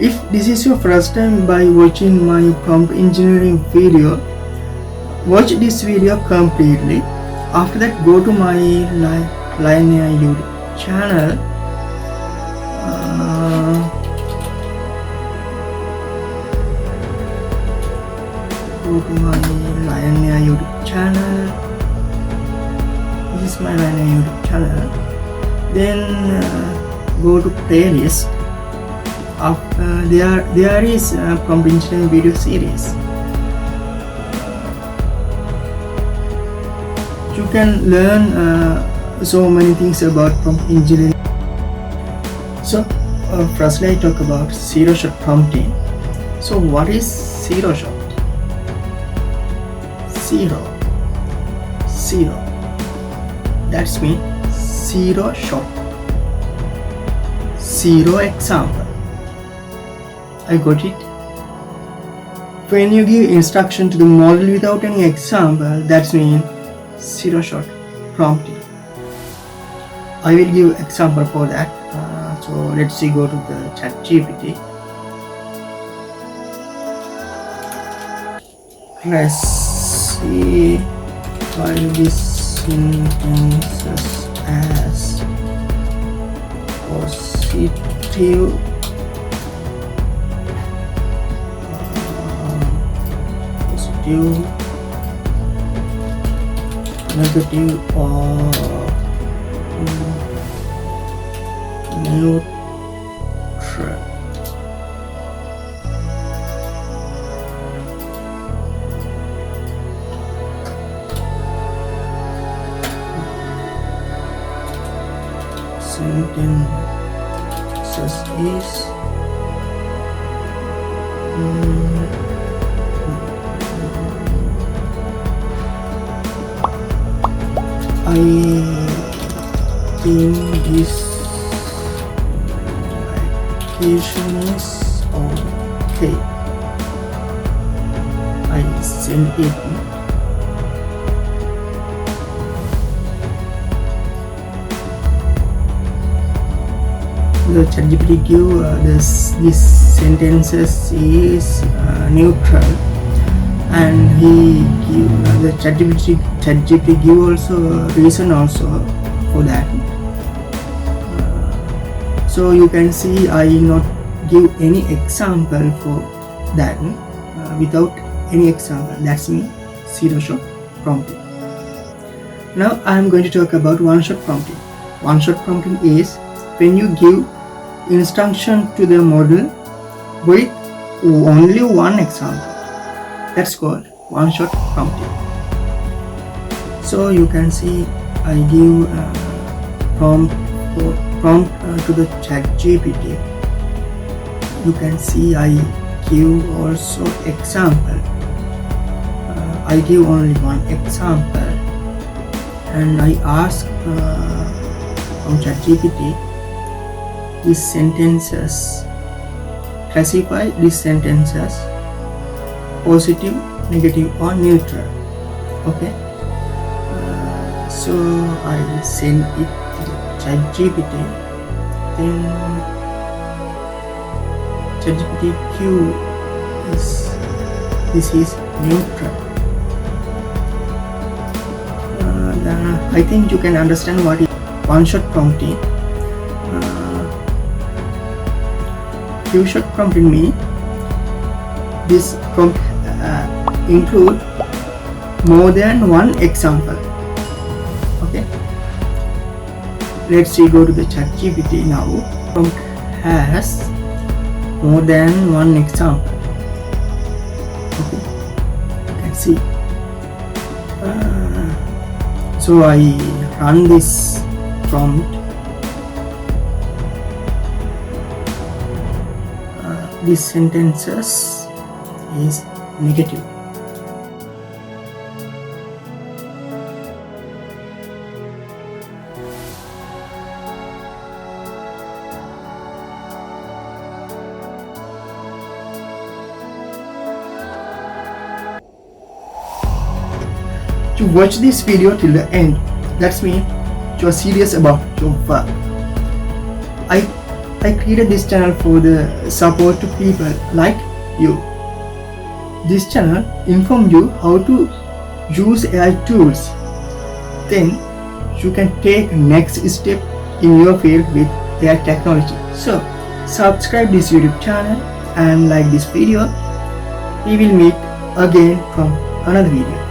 If this is your first time by watching my prompt engineering video, watch this video completely. After that, go to my LionAI YouTube channel. Go to my LionAI YouTube channel. This is my LionAI YouTube channel. Then go to playlist. There is a prompt engineering video series. You can learn so many things about prompt engineering. So firstly I talk about zero shot prompting. So what is zero shot? Zero. That's mean zero shot. Zero example. I got it. When you give instruction to the model without any example, that's mean zero shot prompting. I will give example for that. So let's see, go to the chatgpt. Let's see why this sentences as positive, negative, or neutral. Sentences is I think this application is okay. I send it. The chatgpt give this sentences is neutral, and he give the chatgpt give also reason also for that. So you can see I not give any example for that. Without any example, that's me zero shot prompting. Now I am going to talk about one shot prompting. One shot prompting is when you give instruction to the model with only one example. That's called one shot prompting. So you can see I give prompt to the chatgpt. You can see I give also example. I give only one example, and I ask from chatgpt these sentences, classify these sentences positive, negative, or neutral. Okay. So I send it to the chatgpt. Then chatgpt Q this is neutral. I think you can understand what is one shot prompting. Few shot prompting means this prompt include more than one example. Okay, let's see, go to the chatgpt now. Prompt has more than one example. Okay, you can see. So I run this prompt. These sentences is negative. To watch this video till the end, that's mean you are serious about your work. I I created this channel for the support to people like you. This channel informs you how to use AI tools. Then you can take next step in your field with AI technology. So subscribe this YouTube channel and like this video. We will meet again from another video.